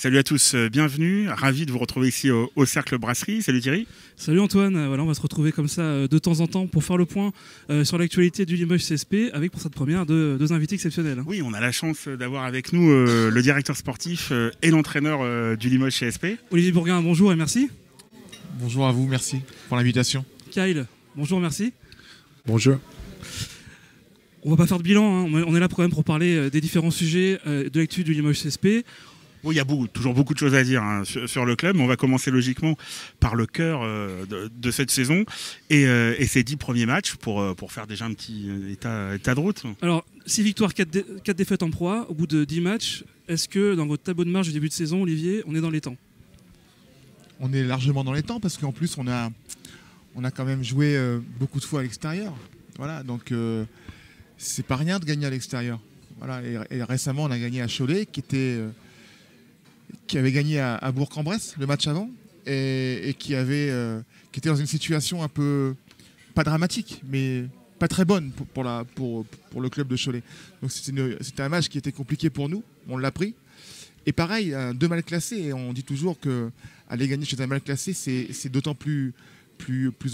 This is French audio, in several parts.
Salut à tous, bienvenue, ravi de vous retrouver ici au Cercle Brasserie. Salut Thierry. Salut Antoine, voilà, on va se retrouver comme ça de temps en temps pour faire le point sur l'actualité du Limoges CSP avec pour cette première deux invités exceptionnels. Oui, on a la chance d'avoir avec nous le directeur sportif et l'entraîneur du Limoges CSP. Olivier Bourguin, bonjour et merci. Bonjour à vous, merci pour l'invitation. Kyle, bonjour, merci. Bonjour. On va pas faire de bilan, hein. On est là quand même pour parler des différents sujets de l'actu du Limoges CSP. Oui, il y a toujours beaucoup de choses à dire sur le club, mais on va commencer logiquement par le cœur de cette saison et ces 10 premiers matchs pour faire déjà un petit état de route. Alors, 6 victoires, 4 défaites en proie au bout de 10 matchs. Est-ce que dans votre tableau de marge du début de saison, Olivier, on est dans les temps? On est largement dans les temps parce qu'en plus on a quand même joué beaucoup de fois à l'extérieur. Voilà, donc c'est pas rien de gagner à l'extérieur. Voilà, et récemment on a gagné à Cholet qui avait gagné à Bourg-en-Bresse le match avant et qui était dans une situation un peu pas dramatique mais pas très bonne pour le club de Cholet. Donc c'était un match qui était compliqué pour nous, on l'a pris. Et pareil, deux mal classés, et on dit toujours qu'aller gagner chez un mal classé, c'est d'autant plus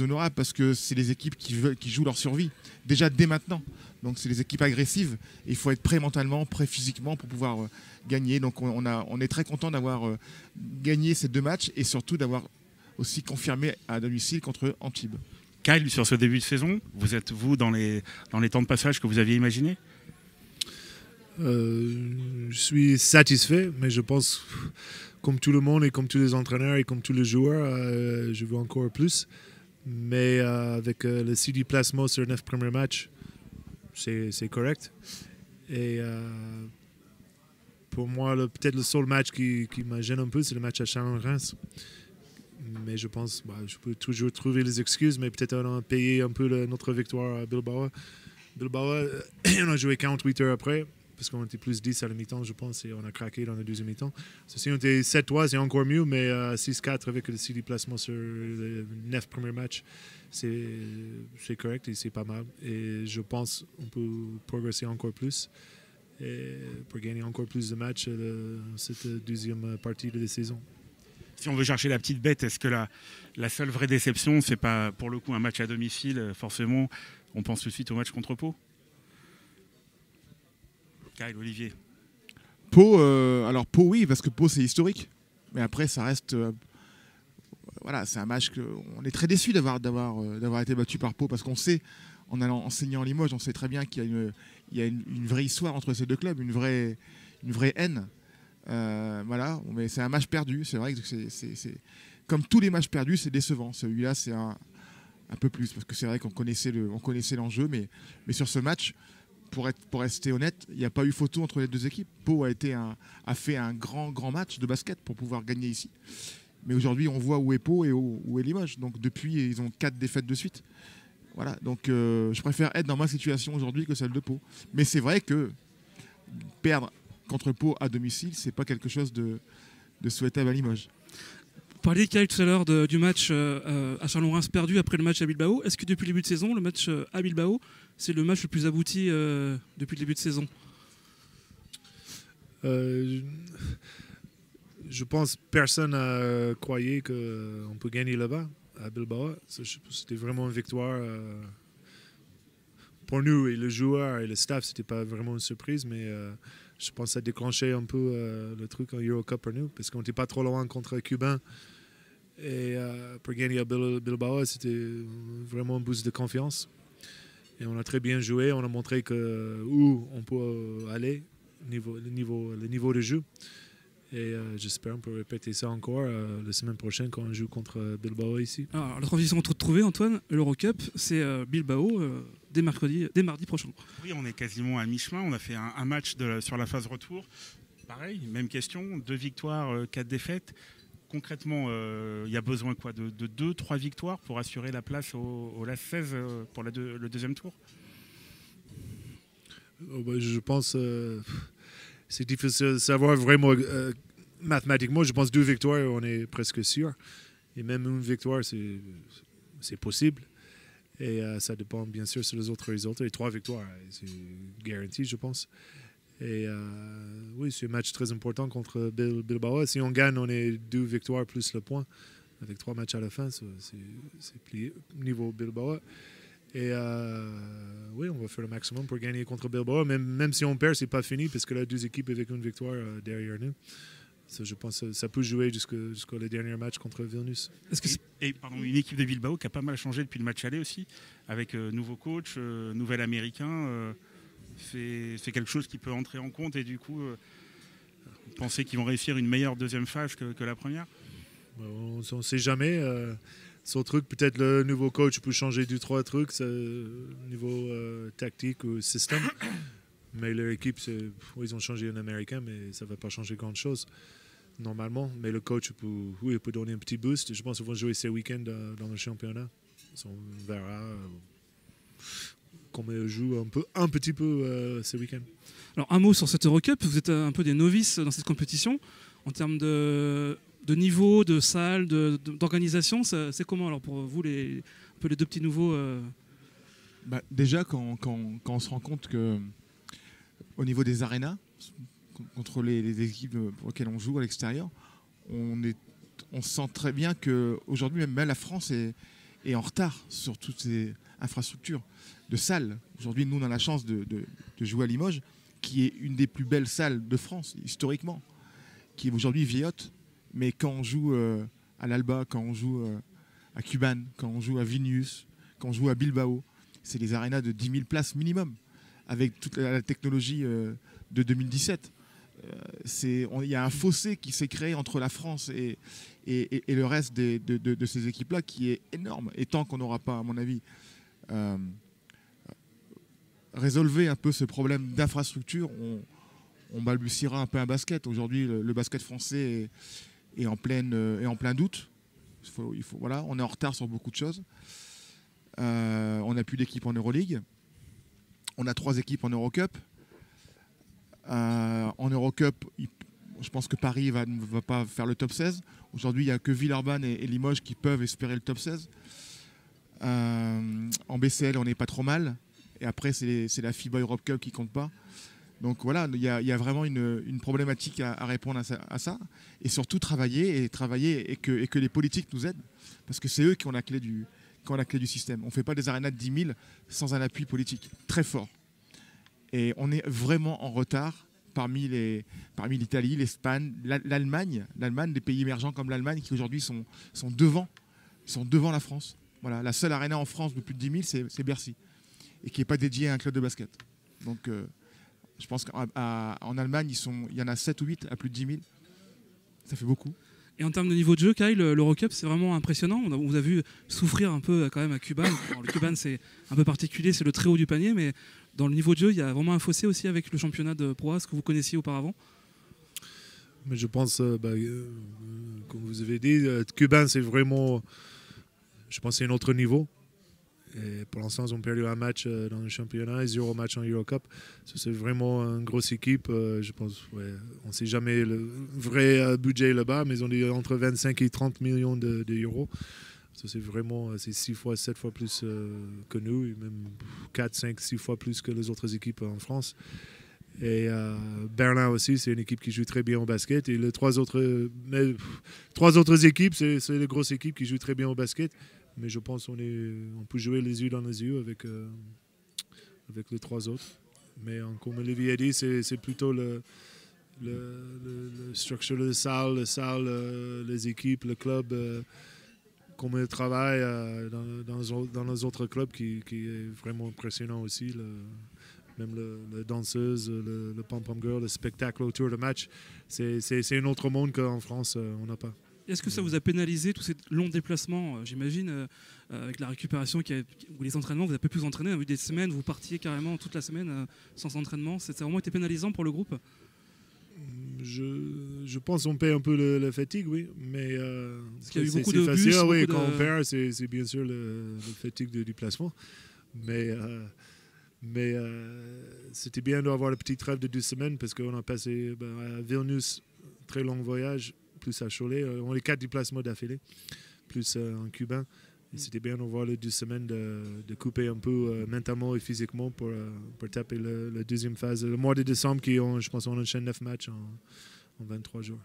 honorable parce que c'est les équipes qui jouent leur survie, déjà dès maintenant. Donc c'est les équipes agressives, et il faut être prêt mentalement, prêt physiquement pour pouvoir gagner. Donc on est très content d'avoir gagné ces deux matchs et surtout d'avoir aussi confirmé à domicile contre Antibes. Kyle, sur ce début de saison, vous êtes dans les temps de passage que vous aviez imaginé? Je suis satisfait, mais je pense, comme tout le monde et comme tous les entraîneurs et comme tous les joueurs, je veux encore plus. Mais avec le 6 déplacements sur 9 premiers matchs, c'est correct. Et pour moi, peut-être le seul match qui me gêne un peu, c'est le match à Chalon-Reims. Mais je pense, je peux toujours trouver les excuses, mais peut-être on a payé un peu notre victoire à Bilbao. Bilbao, on a joué 48 heures après, parce qu'on était plus 10 à la mi-temps, je pense, et on a craqué dans la deuxième mi-temps. Si on était 7-3, c'est encore mieux, mais 6-4 avec le 6 déplacements sur les 9 premiers matchs, c'est correct et c'est pas mal. Et je pense qu'on peut progresser encore plus et pour gagner encore plus de matchs cette deuxième partie de la saison. Si on veut chercher la petite bête, est-ce que la seule vraie déception, c'est pas pour le coup un match à domicile? Forcément, on pense tout de suite au match contre Pau. Kyle, Olivier. Pau, alors Pau oui, parce que Pau c'est historique. Mais après ça reste, voilà, c'est un match on est très déçu d'avoir été battu par Pau parce qu'on sait, en allant enseigner en Limoges, on sait très bien qu'il y a une vraie histoire entre ces deux clubs, une vraie haine. Voilà, mais c'est un match perdu. C'est vrai que c'est comme tous les matchs perdus, c'est décevant. Celui-là, c'est un peu plus parce que c'est vrai qu'on connaissait l'enjeu, mais sur ce match, pour rester honnête, il n'y a pas eu photo entre les deux équipes. Pau a fait un grand match de basket pour pouvoir gagner ici. Mais aujourd'hui, on voit où est Pau et où est Limoges. Donc depuis, ils ont 4 défaites de suite. Voilà, donc je préfère être dans ma situation aujourd'hui que celle de Pau. Mais c'est vrai que perdre contre Pau à domicile, c'est pas quelque chose de souhaitable à Limoges. Vous parliez, Kyle, tout à l'heure du match à Chalon-Reims perdu après le match à Bilbao. Est-ce que depuis le début de saison, le match à Bilbao, c'est le match le plus abouti depuis le début de saison? Je pense que personne ne croyait qu'on peut gagner là-bas, à Bilbao. C'était vraiment une victoire. Pour nous et les joueurs et le staff, c'était pas vraiment une surprise, mais je pense que ça a déclenché un peu le truc en Eurocup pour nous, parce qu'on n'était pas trop loin contre Cubain. Et pour gagner à Bilbao, c'était vraiment un boost de confiance. Et on a très bien joué, on a montré où on peut aller, le niveau de jeu. Et j'espère qu'on peut répéter ça encore la semaine prochaine quand on joue contre Bilbao ici. Alors, la transition entre trouver, Antoine, l'Eurocup, c'est Bilbao dès mardi prochain. Oui, on est quasiment à mi-chemin. On a fait un match sur la phase retour. Pareil, même question, 2 victoires, 4 défaites. Concrètement, il y a besoin quoi, de 2-3 victoires pour assurer la place au LAS 16 pour le deuxième tour? Je pense c'est difficile de savoir vraiment mathématiquement. Je pense 2 victoires, on est presque sûr. Et même une victoire, c'est possible. Et ça dépend bien sûr sur les autres résultats. Et 3 victoires, c'est garanti, je pense. Et oui, c'est un match très important contre Bilbao. Si on gagne, on est 2 victoires plus le point. Avec 3 matchs à la fin, c'est plié niveau Bilbao. Et oui, on va faire le maximum pour gagner contre Bilbao. Même si on perd, c'est pas fini parce que là, 2 équipes avec une victoire derrière nous. Ça, je pense que ça peut jouer jusqu'au dernier match contre Vilnius. Une équipe de Bilbao qui a pas mal changé depuis le match aller aussi, avec nouveau coach, nouvel américain. C'est quelque chose qui peut entrer en compte et du coup, penser qu'ils vont réussir une meilleure deuxième phase que la première. On ne sait jamais. Son truc, peut-être le nouveau coach peut changer 2-3 trucs niveau tactique ou système. Mais leur équipe, ils ont changé un Américain, mais ça ne va pas changer grand-chose normalement. Mais le coach peut donner un petit boost. Je pense qu'ils vont jouer ces week-ends dans le championnat. On verra comment ils jouent un petit peu ces week-ends. Alors un mot sur cette Eurocup. Vous êtes un peu des novices dans cette compétition. En termes de niveau, de salle, d'organisation, c'est comment alors pour vous un peu les 2 petits nouveaux Déjà, quand on se rend compte que au niveau des arénas, contre les équipes pour lesquelles on joue à l'extérieur, on sent très bien qu'aujourd'hui, même la France est en retard sur toutes ces infrastructures de salles. Aujourd'hui, nous, on a la chance de jouer à Limoges, qui est une des plus belles salles de France, historiquement, qui est aujourd'hui vieillotte. Mais quand on joue à l'Alba, quand on joue à Cuban, quand on joue à Vilnius, quand on joue à Bilbao, c'est des arénas de 10 000 places minimum, avec toute la technologie de 2017. Il y a un fossé qui s'est créé entre la France et le reste de ces équipes-là qui est énorme. Et tant qu'on n'aura pas, à mon avis, résolvé un peu ce problème d'infrastructure, on balbutiera un peu un basket. Aujourd'hui, le basket français est en plein doute. Voilà, on est en retard sur beaucoup de choses. On n'a plus d'équipe en Euroleague. On a 3 équipes en Eurocup. En Eurocup, je pense que Paris ne va pas faire le top 16. Aujourd'hui, il n'y a que Villeurbanne et Limoges qui peuvent espérer le top 16. En BCL, on n'est pas trop mal. Et après, c'est la FIBA Europe Cup qui ne compte pas. Donc voilà, il y a vraiment une problématique à répondre à ça. Et surtout travailler et que les politiques nous aident. Parce que c'est eux qui ont la clé du système. On ne fait pas des arénas de 10 000 sans un appui politique très fort. Et on est vraiment en retard parmi l'Italie, l'Espagne, l'Allemagne, des pays émergents comme l'Allemagne qui aujourd'hui sont devant la France. Voilà, la seule aréna en France de plus de 10 000, c'est Bercy. Et qui n'est pas dédiée à un club de basket. Donc je pense qu'en Allemagne, il y en a 7 ou 8 à plus de 10 000. Ça fait beaucoup. Et en termes de niveau de jeu, Kyle, l'Eurocup, c'est vraiment impressionnant. On vous a vu souffrir un peu quand même à Cuban. Alors, le Cuban, c'est un peu particulier, c'est le très haut du panier, mais dans le niveau de jeu, il y a vraiment un fossé aussi avec le championnat de Pro A, ce que vous connaissiez auparavant. Mais je pense, comme vous avez dit, Cuban, c'est vraiment, je pense, c'est un autre niveau. Et pour l'instant, ils ont perdu un match dans le championnat et 0 match en Eurocup. C'est vraiment une grosse équipe. Je pense, on ne sait jamais le vrai budget là-bas, mais ils ont dit entre 25 et 30 millions d'euros. C'est vraiment 6 fois, 7 fois plus que nous, et même 4, 5, 6 fois plus que les autres équipes en France. Et Berlin aussi, c'est une équipe qui joue très bien au basket. Et les 3 autres équipes, c'est les grosses équipes qui jouent très bien au basket. Mais je pense qu'on peut jouer les yeux dans les yeux avec les 3 autres. Mais comme Olivier a dit, c'est plutôt le structure de la salle, les équipes, le club, comment ils travaillent dans les autres clubs qui est vraiment impressionnant aussi. Même la danseuse, le pom-pom girl, le spectacle autour du match, c'est un autre monde qu'en France, on n'a pas. Est-ce que ça vous a pénalisé tous ces longs déplacements, j'imagine, avec la récupération ou les entraînements, vous avez pu vous entraîner, vous avez eu des semaines, vous partiez carrément toute la semaine sans entraînement, ça a vraiment été pénalisant pour le groupe? Je pense qu'on paie un peu la fatigue, oui, mais parce qu'il y a eu beaucoup de facile, bus, oui, quand on perd, c'est bien sûr le fatigue de déplacement, mais c'était bien d'avoir la petite trêve de 2 semaines parce qu'on a passé à Vilnius, très long voyage, plus à Cholet. On a 4 déplacements d'affilée, plus en cubain. Et c'était bien de voir les 2 semaines de couper un peu mentalement et physiquement pour taper la deuxième phase. Le mois de décembre, je pense qu'on enchaîne 9 matchs en 23 jours.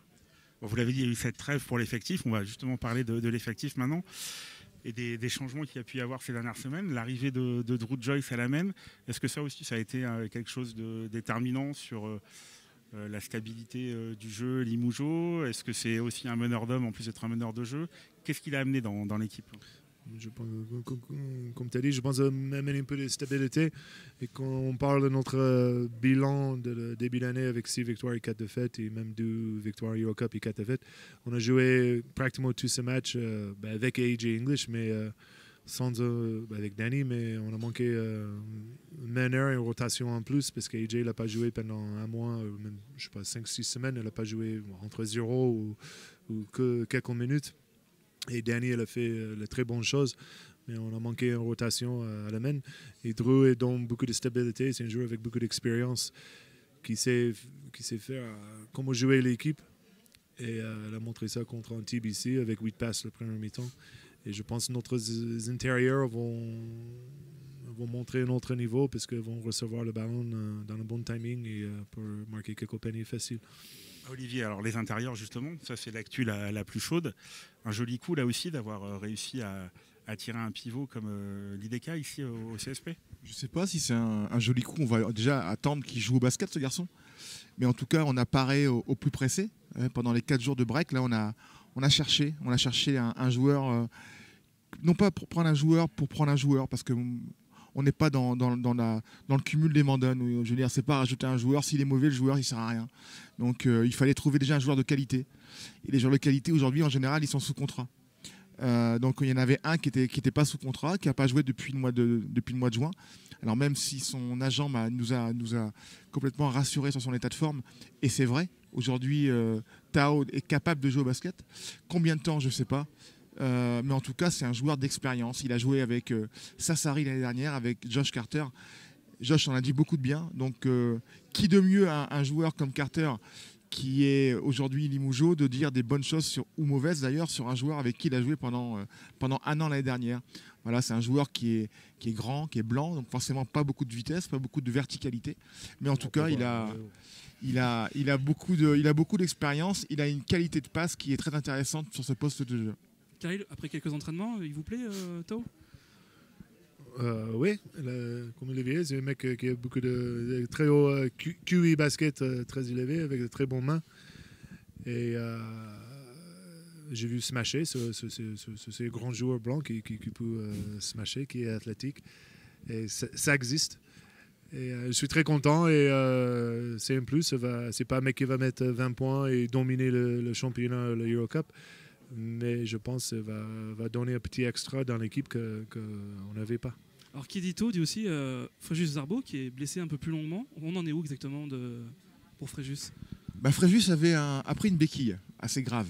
Bon, vous l'avez dit, il y a eu cette trêve pour l'effectif. On va justement parler de l'effectif maintenant et des changements qu'il y a pu y avoir ces dernières semaines. L'arrivée de Drew Joyce à la main, est-ce que ça aussi, ça a été quelque chose de déterminant sur la stabilité du jeu Limoujo? Est-ce que c'est aussi un meneur d'hommes en plus d'être un meneur de jeu? Qu'est-ce qu'il a amené dans l'équipe? Je pense, comme tu as dit, je pense amener un peu de stabilité. Et quand on parle de notre bilan de début d'année avec 6 victoires et 4 défaites, et même 2 victoires Euro Cup et 4 défaites, on a joué pratiquement tous ces matchs avec AJ English, mais sans avec Danny, mais on a manqué un meneur et une rotation en plus parce qu'AJ n'a pas joué pendant un mois, même, je sais pas, 5-6 semaines, elle n'a pas joué entre 0 ou que quelques minutes. Et Danny, elle a fait la très bonne chose, mais on a manqué une rotation à la main. Et Drew est dans beaucoup de stabilité, c'est un joueur avec beaucoup d'expérience qui sait faire comment jouer l'équipe. Et elle a montré ça contre un TBC avec 8 passes le premier mi-temps. Et je pense que nos intérieurs vont montrer un autre niveau parce qu'ils vont recevoir le ballon dans le bon timing et pour marquer quelques paniers faciles. Olivier, alors les intérieurs justement, ça c'est l'actu la plus chaude. Un joli coup là aussi d'avoir réussi à tirer un pivot comme Lideka ici au CSP. Je ne sais pas si c'est un joli coup. On va déjà attendre qu'il joue au basket, ce garçon. Mais en tout cas, on a paré au plus pressé. Pendant les 4 jours de break, là, on a cherché un joueur, non pas pour prendre un joueur, parce que on n'est pas dans le cumul des mandats. Je veux dire, c'est pas rajouter un joueur. S'il est mauvais, le joueur, il sert à rien. Donc, il fallait trouver déjà un joueur de qualité. Et les joueurs de qualité, aujourd'hui, en général, ils sont sous contrat. Donc, il y en avait un qui était pas sous contrat, qui n'a pas joué depuis le mois de juin. Alors, même si son agent nous a complètement rassuré sur son état de forme, et c'est vrai, aujourd'hui, Tao est capable de jouer au basket. Combien de temps, je ne sais pas. Mais en tout cas, c'est un joueur d'expérience. Il a joué avec Sassari l'année dernière, avec Josh Carter. Josh en a dit beaucoup de bien. Donc, qui de mieux un joueur comme Carter, qui est aujourd'hui Limoujo, de dire des bonnes choses ou mauvaises d'ailleurs sur un joueur avec qui il a joué pendant un an l'année dernière. Voilà, c'est un joueur qui est grand, qui est blanc, donc forcément pas beaucoup de vitesse, pas beaucoup de verticalité. Mais en tout cas, il a beaucoup d'expérience. Il a une qualité de passe qui est très intéressante sur ce poste de jeu. Kyle, après quelques entraînements, il vous plaît, Tao? Oui, comme Olivier, c'est un mec qui a beaucoup de très haut QI basket très élevé, avec de très bonnes mains. Et j'ai vu smasher, c'est un grand joueur blanc qui peut smasher, qui est athlétique. Et ça existe. Et je suis très content et c'est un plus. C'est pas un mec qui va mettre 20 points et dominer le championnat, le Euro Cup. Mais je pense que ça va donner un petit extra dans l'équipe qu'on n'avait pas. Alors Kidito dit aussi Fréjus Zarbo qui est blessé un peu plus longuement. On en est où exactement pour Fréjus? Fréjus a pris une béquille assez grave.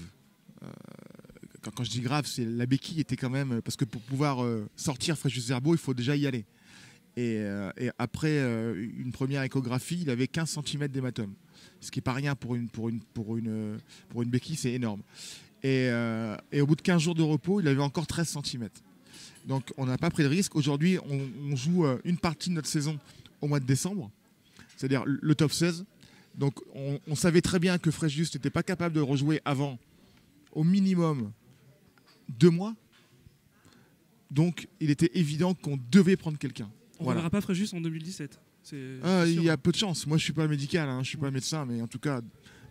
Quand je dis grave, c'est la béquille était quand même... Parce que pour pouvoir sortir Fréjus Zarbo, il faut déjà y aller. Et après une première échographie, il avait 15 cm d'hématome. Ce qui n'est pas rien pour une béquille, c'est énorme. Et au bout de 15 jours de repos, il avait encore 13 cm. Donc on n'a pas pris de risque. Aujourd'hui, on joue une partie de notre saison au mois de décembre, c'est-à-dire le top 16. Donc on savait très bien que Fréjus n'était pas capable de rejouer avant au minimum 2 mois. Donc il était évident qu'on devait prendre quelqu'un. On ne verra pas Fréjus en 2017. Il y a peu de chance. Moi je ne suis pas médical, je ne suis pas médecin, mais en tout cas,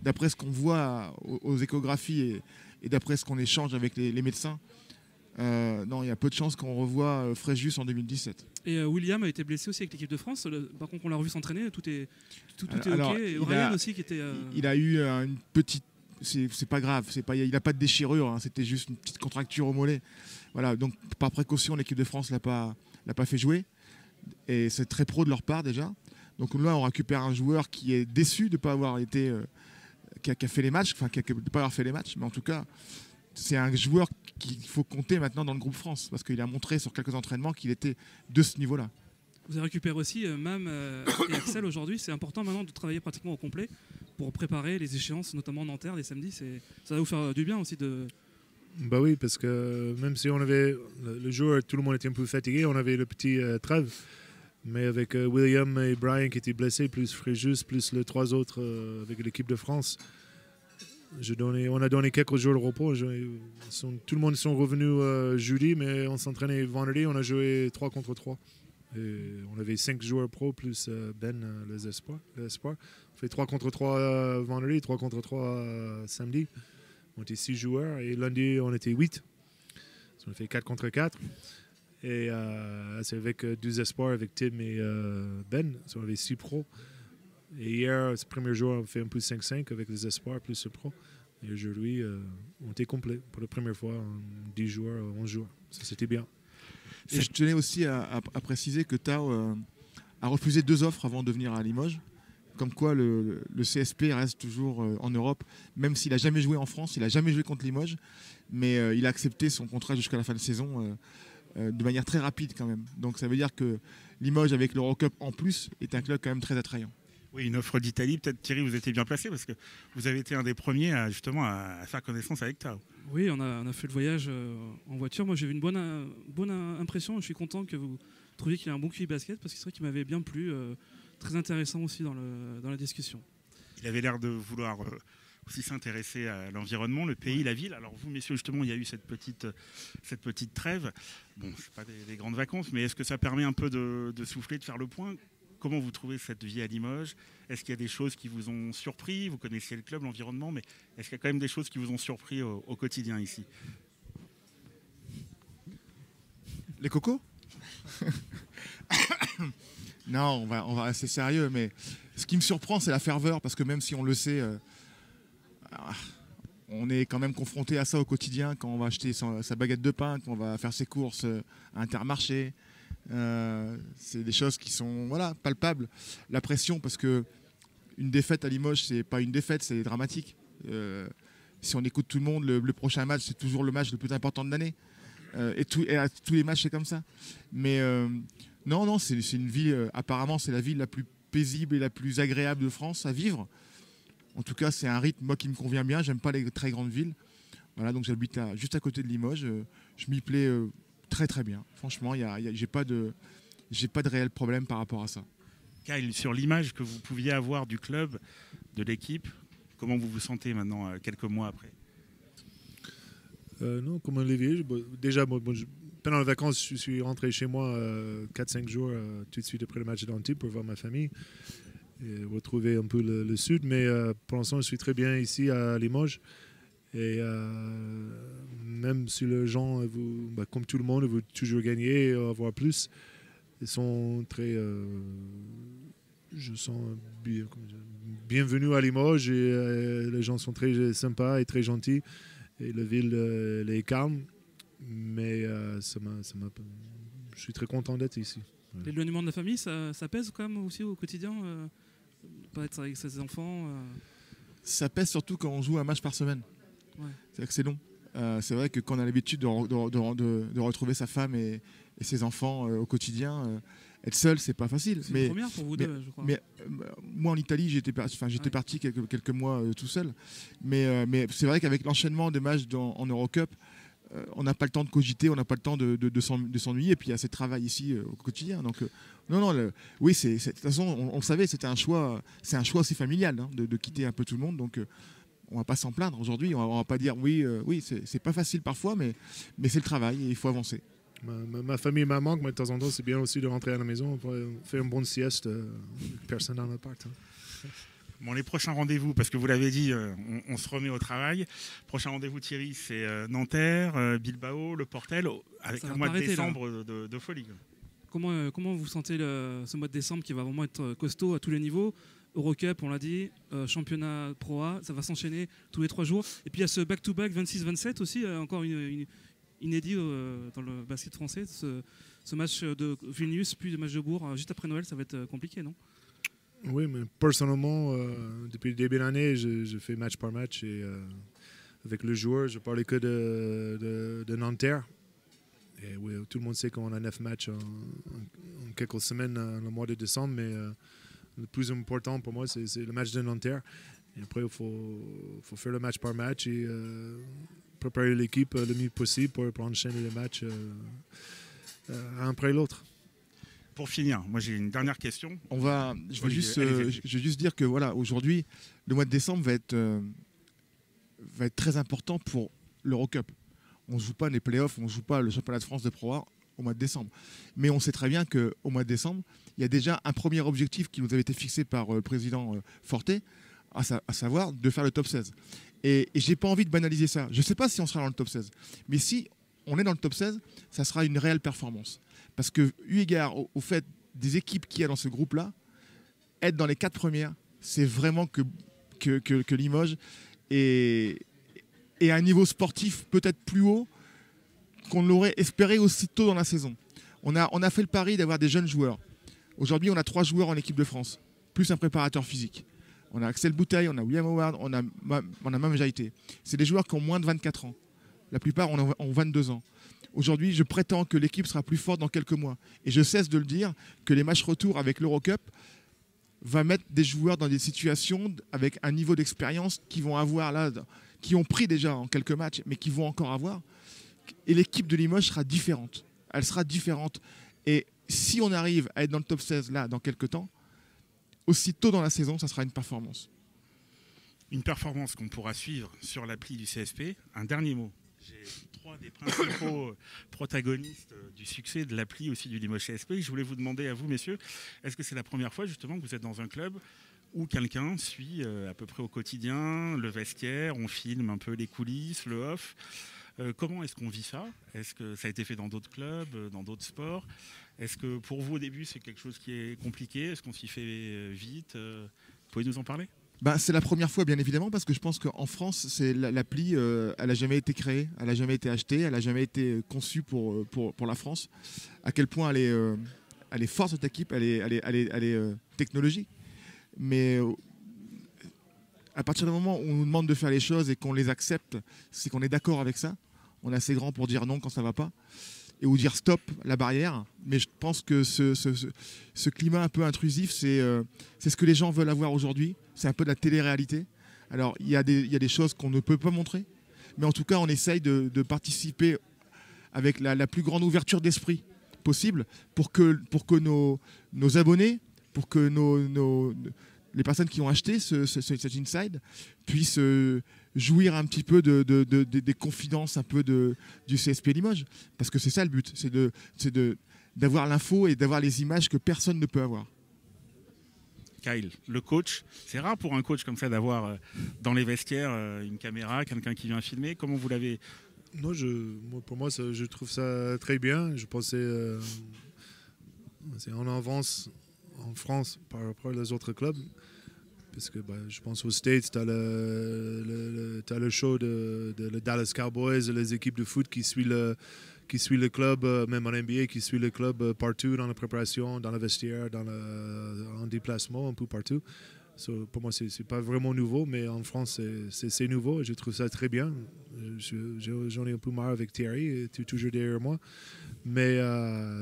d'après ce qu'on voit aux échographies et d'après ce qu'on échange avec les médecins, non, il y a peu de chances qu'on revoie Fréjus en 2017. Et William a été blessé aussi avec l'équipe de France. Par contre, on l'a revu s'entraîner, tout est OK. Et Ryan aussi qui était... Il a eu une petite... C'est pas grave, il n'a pas de déchirure, c'était juste une petite contracture au mollet. Voilà, donc par précaution, l'équipe de France l'a pas fait jouer. Et c'est très pro de leur part déjà. Donc là, on récupère un joueur qui est déçu de ne pas avoir été... qui a fait les matchs, enfin qui n'a pas avoir fait les matchs, mais en tout cas, c'est un joueur qu'il faut compter maintenant dans le groupe France, parce qu'il a montré sur quelques entraînements qu'il était de ce niveau-là. Vous avez récupéré aussi Mam et Axel aujourd'hui. C'est important maintenant de travailler pratiquement au complet pour préparer les échéances, notamment Nanterre les samedis. Ça va vous faire du bien aussi de Bah oui, parce que même si on avait le jour, tout le monde était un peu fatigué, on avait le petit trêve. Mais avec William et Brian qui étaient blessés, plus Fréjus, plus les 3 autres avec l'équipe de France, on a donné quelques jours de repos. Tout le monde sont revenus jeudi, mais on s'entraînait vendredi. On a joué 3 contre 3. Et on avait 5 joueurs pro plus les espoirs. On fait 3 contre 3 vendredi, 3 contre 3 samedi. On était 6 joueurs et lundi on était 8. On a fait 4 contre 4. Et c'est avec 2 espoirs, avec Tim et Ben. On avait 6 pros. Et hier, ce premier jour, on fait un peu 5-5 avec les espoirs plus le pro. Et aujourd'hui, on était complet pour la première fois en 10 joueurs, 11 joueurs. Ça, c'était bien. Et je tenais aussi à préciser que Tao a refusé 2 offres avant de venir à Limoges. Comme quoi le CSP reste toujours en Europe, même s'il n'a jamais joué en France, il n'a jamais joué contre Limoges, mais il a accepté son contrat jusqu'à la fin de saison de manière très rapide quand même. Donc ça veut dire que Limoges avec l'Eurocup en plus est un club quand même très attrayant. Oui, une offre d'Italie, peut-être Thierry, vous étiez bien placé parce que vous avez été un des premiers à faire connaissance avec Tao. Oui, on a fait le voyage en voiture. Moi, j'ai eu une bonne impression. Je suis content que vous trouviez qu'il a un bon QI basket parce que c'est vrai qu'il m'avait bien plu. Très intéressant aussi dans la discussion. Il avait l'air de vouloir aussi s'intéresser à l'environnement, le pays, la ville. Alors vous, messieurs, justement, il y a eu cette petite trêve. Bon, c'est pas des grandes vacances, mais est-ce que ça permet un peu de souffler, de faire le point ? Comment vous trouvez cette vie à Limoges ? Est-ce qu'il y a des choses qui vous ont surpris ? Vous connaissez le club, l'environnement, mais est-ce qu'il y a quand même des choses qui vous ont surpris au quotidien ici ? Les cocos ? Non, on va rester sérieux, mais ce qui me surprend, c'est la ferveur, parce que même si on le sait, on est quand même confronté à ça au quotidien, quand on va acheter sa baguette de pain, quand on va faire ses courses à Intermarché. C'est des choses qui sont palpables. La pression, parce que une défaite à Limoges, c'est pas une défaite, c'est dramatique. Si on écoute tout le monde, le prochain match, c'est toujours le match le plus important de l'année. Et à tous les matchs, c'est comme ça. Mais non, c'est une ville, apparemment, c'est la ville la plus paisible et la plus agréable de France à vivre. En tout cas, c'est un rythme, moi, qui me convient bien. J'aime pas les très grandes villes. Voilà, donc j'habite juste à côté de Limoges. Je m'y plais très, très bien. Franchement, j'ai pas de réel problème par rapport à ça. Kyle, sur l'image que vous pouviez avoir du club, de l'équipe, comment vous vous sentez maintenant, quelques mois après ? Non, comme Olivier, déjà, pendant les vacances, je suis rentré chez moi 4-5 jours tout de suite après le match d'Antibes pour voir ma famille et retrouver un peu le sud. Mais pour l'instant, je suis très bien ici à Limoges. Et même si les gens, comme tout le monde, veulent toujours gagner et avoir plus, ils sont très... je sens bienvenus à Limoges et les gens sont très sympas et très gentils. Et la ville est calme, mais je suis très content d'être ici. L'éloignement de la famille, ça pèse quand même aussi au quotidien pas être avec ses enfants Ça pèse surtout quand on joue un match par semaine. Ouais. C'est-à-dire que c'est long. C'est vrai que quand on a l'habitude de retrouver sa femme et ses enfants au quotidien, être seul, c'est pas facile. C'est une première pour vous deux, je crois. Mais moi, en Italie, j'étais parti quelques mois tout seul. Mais c'est vrai qu'avec l'enchaînement des matchs en Eurocup, on n'a pas le temps de cogiter, on n'a pas le temps de s'ennuyer. Et puis il y a ce travail ici au quotidien. Donc oui, de toute façon, on le savait, c'était un choix. C'est un choix aussi familial de quitter un peu tout le monde. Donc on va pas s'en plaindre aujourd'hui. On va pas dire oui, c'est pas facile parfois, mais c'est le travail et il faut avancer. Ma famille me manque, mais de temps en temps, c'est bien aussi de rentrer à la maison, faire une bonne sieste, personne dans l'appart. Bon, les prochains rendez-vous, parce que vous l'avez dit, on se remet au travail. Prochain rendez-vous, Thierry, c'est Nanterre, Bilbao, le Portel, avec un mois de décembre de folie. Comment vous sentez ce mois de décembre qui va vraiment être costaud à tous les niveaux ? Eurocup, on l'a dit, championnat Pro A, ça va s'enchaîner tous les 3 jours. Et puis il y a ce back-to-back 26-27 aussi, encore inédit dans le basket français. Ce match de Vilnius, puis le match de Bourg, juste après Noël, ça va être compliqué, non ? Oui, mais personnellement, depuis le début de l'année, je fais match par match. Et avec le joueur, je parlais que de Nanterre. Et oui, tout le monde sait qu'on a 9 matchs en quelques semaines dans le mois de décembre, mais le plus important pour moi, c'est le match de Nanterre. Et après, il faut faire le match par match et préparer l'équipe le mieux possible pour enchaîner les matchs un après l'autre. Pour finir, moi j'ai une dernière question. Je vais juste dire que voilà, aujourd'hui, le mois de décembre va être très important pour l'Eurocup. On ne joue pas les playoffs, on ne joue pas le championnat de France de Pro A au mois de décembre. Mais on sait très bien qu'au mois de décembre, il y a déjà un premier objectif qui nous avait été fixé par le président Forte, à savoir de faire le top 16. Et je n'ai pas envie de banaliser ça. Je ne sais pas si on sera dans le top 16. Mais si on est dans le top 16, ça sera une réelle performance. Parce que, eu égard au fait des équipes qu'il y a dans ce groupe-là, être dans les 4 premières, c'est vraiment que Limoges est à un niveau sportif peut-être plus haut qu'on l'aurait espéré aussitôt dans la saison. On a fait le pari d'avoir des jeunes joueurs. Aujourd'hui, on a 3 joueurs en équipe de France, plus un préparateur physique. On a Axel Bouteille, on a William Howard, on a Mame Jaïté. C'est des joueurs qui ont moins de 24 ans. La plupart ont 22 ans. Aujourd'hui, je prétends que l'équipe sera plus forte dans quelques mois. Et je cesse de le dire, que les matchs retour avec l'Eurocup va mettre des joueurs dans des situations avec un niveau d'expérience qu'ils vont avoir là, qui ont pris déjà en quelques matchs, mais qui vont encore avoir. Et l'équipe de Limoges sera différente. Elle sera différente. Et si on arrive à être dans le top 16 là, dans quelques temps, aussitôt dans la saison, ça sera une performance. Une performance qu'on pourra suivre sur l'appli du CSP. Un dernier mot. J'ai 3 des principaux protagonistes du succès de l'appli aussi du Limoges CSP. Je voulais vous demander à vous, messieurs, est-ce que c'est la première fois justement que vous êtes dans un club où quelqu'un suit à peu près au quotidien le vestiaire, on filme un peu les coulisses, le off. Comment est-ce qu'on vit ça? Est-ce que ça a été fait dans d'autres clubs, dans d'autres sports? Est-ce que pour vous au début c'est quelque chose qui est compliqué? Est-ce qu'on s'y fait vite? Vous pouvez nous en parler? C'est la première fois, bien évidemment, parce que je pense qu'en France, l'appli, elle n'a jamais été créée, elle n'a jamais été achetée, elle n'a jamais été conçue pour la France. À quel point elle est forte, cette équipe, elle est technologique. Mais à partir du moment où on nous demande de faire les choses et qu'on les accepte, c'est qu'on est d'accord avec ça. On est assez grand pour dire non quand ça ne va pas. Et ou dire stop, la barrière. Mais je pense que ce climat un peu intrusif, c'est ce que les gens veulent avoir aujourd'hui. C'est un peu de la télé-réalité. Alors, il y a des choses qu'on ne peut pas montrer. Mais en tout cas, on essaye de participer avec la plus grande ouverture d'esprit possible pour que nos abonnés, pour que les personnes qui ont acheté cet inside puissent jouir un petit peu des confidences un peu du CSP Limoges. Parce que c'est ça le but, c'est d'avoir l'info et d'avoir les images que personne ne peut avoir. Kyle, le coach, c'est rare pour un coach comme ça d'avoir dans les vestiaires une caméra, quelqu'un qui vient filmer. Comment vous l'avez? Non, pour moi, je trouve ça très bien. Je pensais c'est en avance en France par rapport aux autres clubs. Parce que je pense aux States, tu as le show de Dallas Cowboys, les équipes de foot qui suivent le club, même en NBA, qui suivent le club partout dans la préparation, dans le vestiaire, en déplacement, un peu partout. Pour moi, c'est pas vraiment nouveau, mais en France, c'est nouveau et je trouve ça très bien. J'en ai un peu marre avec Thierry, tu es toujours derrière moi. Mais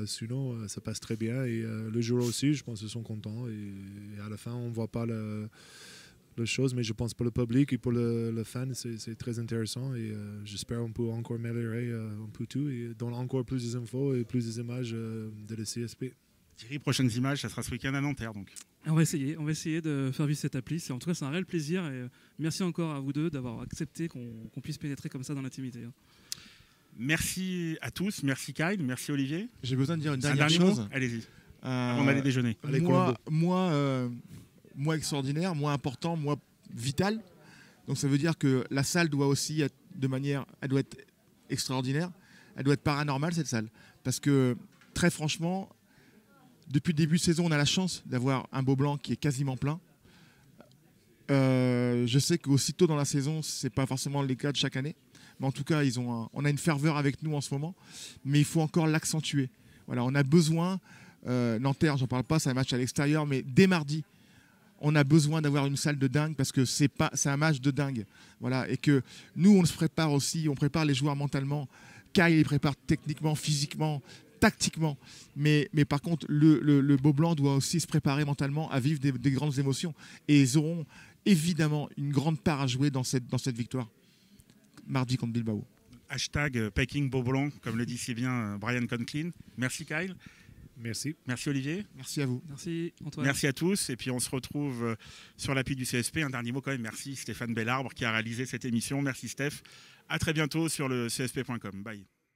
sinon, ça passe très bien. Et le jour aussi, je pense qu'ils sont contents. Et à la fin, on ne voit pas la chose, mais je pense pour le public et pour le fan, c'est très intéressant. Et j'espère qu'on peut encore améliorer un peu tout et donner encore plus d'infos et plus d'images de la CSP. Thierry, prochaines images, ça sera ce week-end à Nanterre donc. On va essayer de faire vivre cette appli. En tout cas, c'est un réel plaisir. Et merci encore à vous deux d'avoir accepté qu'on puisse pénétrer comme ça dans l'intimité. Merci à tous, merci Kyle, merci Olivier. J'ai besoin de dire une dernière chose. Allez-y, avant d'aller déjeuner. Moi extraordinaire, moi important, moi vital. Donc ça veut dire que la salle doit aussi être elle doit être extraordinaire, elle doit être paranormale cette salle. Parce que très franchement, depuis le début de saison, on a la chance d'avoir un Beau-Blanc qui est quasiment plein. Je sais qu'aussitôt dans la saison, c'est pas forcément le cas de chaque année. Mais en tout cas, on a une ferveur avec nous en ce moment. Mais il faut encore l'accentuer. Voilà, on a besoin, Nanterre, j'en parle pas, c'est un match à l'extérieur, mais dès mardi, on a besoin d'avoir une salle de dingue parce que c'est un match de dingue. Voilà, et que nous, on se prépare aussi, on prépare les joueurs mentalement. Kyle, il prépare techniquement, physiquement, tactiquement. Mais par contre, le Beau-Blanc doit aussi se préparer mentalement à vivre des grandes émotions. Et ils auront évidemment une grande part à jouer dans cette victoire. mardi contre Bilbao. Hashtag Peking Beau Blanc, comme le dit si bien Brian Conklin. Merci Kyle. Merci. Merci Olivier. Merci à vous. Merci Antoine. Merci à tous. Et puis on se retrouve sur l'appui du CSP. Un dernier mot quand même. Merci Stéphane Bellarbre qui a réalisé cette émission. Merci Steph. À très bientôt sur le csp.com. Bye.